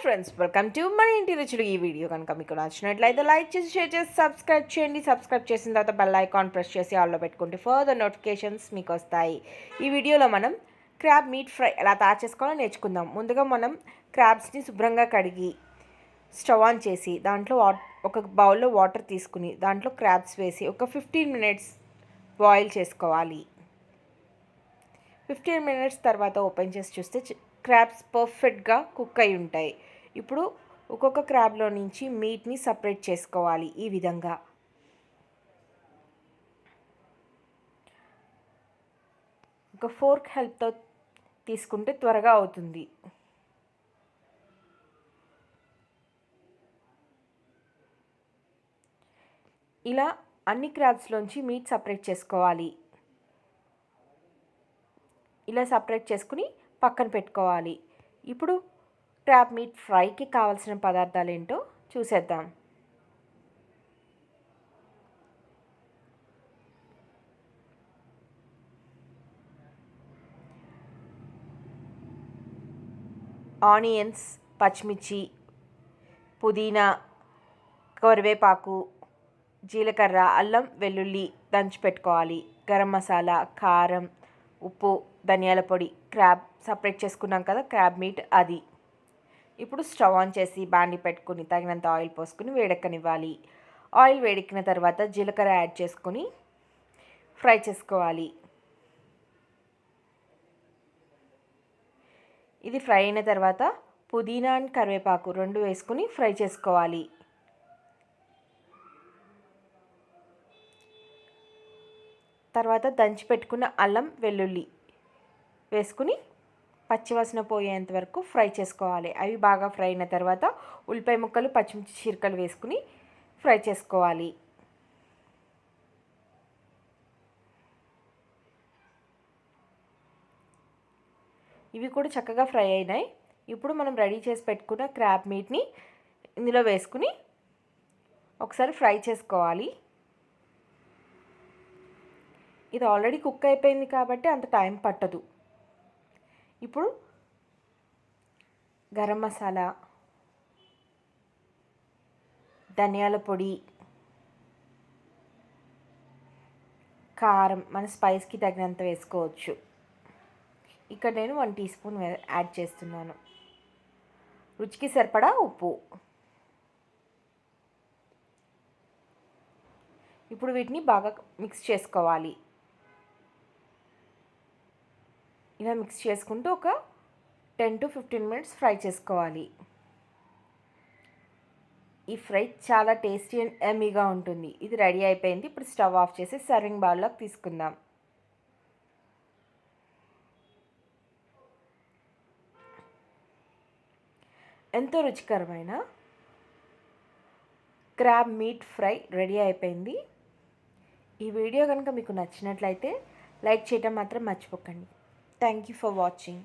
Friends, welcome to మన ఇంటి రుచులు. ఈ వీడియో కనుక మీకు నచ్చినట్లయితే లైక్ చేసి, షేర్ చేసి, సబ్స్క్రైబ్ చేయండి. సబ్స్క్రైబ్ చేసిన తర్వాత బెల్ ఐకాన్ ప్రెస్ చేసి ఆల్లో పెట్టుకుంటే ఫర్దర్ నోటిఫికేషన్స్ మీకు వస్తాయి. ఈ వీడియోలో మనం క్రాబ్ మీట్ ఫ్రై ఎలా తయారు చేసుకోవాలో నేర్చుకుందాం. ముందుగా మనం క్రాబ్స్ని శుభ్రంగా కడిగి స్టవ్ ఆన్ చేసి దాంట్లో ఒక బౌల్లో వాటర్ తీసుకుని దాంట్లో క్రాబ్స్ వేసి ఒక 15 మినిట్స్ బాయిల్ చేసుకోవాలి. 15 మినిట్స్ తర్వాత ఓపెన్ చేసి చూస్తే క్రాబ్స్ పర్ఫెక్ట్గా కుక్ అయి ఉంటాయి. ఇప్పుడు ఒక్కొక్క క్రాబ్లో నుంచి మీట్ని సపరేట్ చేసుకోవాలి. ఈ విధంగా ఒక ఫోర్క్ హెల్ప్తో తీసుకుంటే త్వరగా అవుతుంది. ఇలా అన్ని క్రాబ్స్లోంచి మీట్ సపరేట్ చేసుకోవాలి. ఇలా సపరేట్ చేసుకుని పక్కన పెట్టుకోవాలి. ఇప్పుడు క్రాబ్ మీట్ ఫ్రైకి కావాల్సిన పదార్థాలు ఏంటో చూసేద్దాం. ఆనియన్స్, పచ్చిమిర్చి, పుదీనా, కరివేపాకు, జీలకర్ర, అల్లం, వెల్లుల్లి దంచి పెట్టుకోవాలి. గరం మసాలా, కారం, ఉప్పు, ధనియాల పొడి, క్రాబ్ సపరేట్ చేసుకున్నాం కదా క్రాబ్ మీట్ అది. ఇప్పుడు స్టవ్ ఆన్ చేసి బాండి పెట్టుకుని తగినంత ఆయిల్ పోసుకుని వేడెక్కనివ్వాలి. ఆయిల్ వేడెక్కిన తర్వాత జీలకర్ర యాడ్ చేసుకుని ఫ్రై చేసుకోవాలి. ఇది ఫ్రై అయిన తర్వాత పుదీనా అండ్ కరివేపాకు 2 వేసుకుని ఫ్రై చేసుకోవాలి. తర్వాత దంచి పెట్టుకున్న అల్లం, వెల్లుల్లి వేసుకుని పచ్చివాసన పోయేంత వరకు ఫ్రై చేసుకోవాలి. అవి బాగా ఫ్రై అయిన తర్వాత ఉల్లిపాయ ముక్కలు, పచ్చిమిర్చి చీరికలు వేసుకుని ఫ్రై చేసుకోవాలి. ఇవి కూడా చక్కగా ఫ్రై అయినాయి. ఇప్పుడు మనం రెడీ చేసి పెట్టుకున్న క్రాబ్ మీట్ని ఇందులో వేసుకుని ఒకసారి ఫ్రై చేసుకోవాలి. ఇది ఆల్రెడీ కుక్ అయిపోయింది కాబట్టి అంత టైం పట్టదు. ఇప్పుడు గరం మసాలా, ధనియాల పొడి, కారం మన స్పైస్కి తగినంత వేసుకోవచ్చు. ఇక్కడ నేను 1 టీ స్పూన్ యాడ్ చేస్తున్నాను. రుచికి సరిపడా ఉప్పు. ఇప్పుడు వీటిని బాగా మిక్స్ చేసుకోవాలి. ఇలా మిక్స్ చేసుకుంటూ ఒక 10 to 15 మినిట్స్ ఫ్రై చేసుకోవాలి. ఈ ఫ్రై చాలా టేస్టీ అండ్ ఎమ్మీగా ఉంటుంది. ఇది రెడీ అయిపోయింది. ఇప్పుడు స్టవ్ ఆఫ్ చేసి సర్వింగ్ బౌల్లోకి తీసుకుందాం. ఎంతో రుచికరమైన క్రాబ్ మీట్ ఫ్రై రెడీ అయిపోయింది. ఈ వీడియో కనుక మీకు నచ్చినట్లయితే లైక్ చేయడం మాత్రం మర్చిపోకండి. Thank you for watching.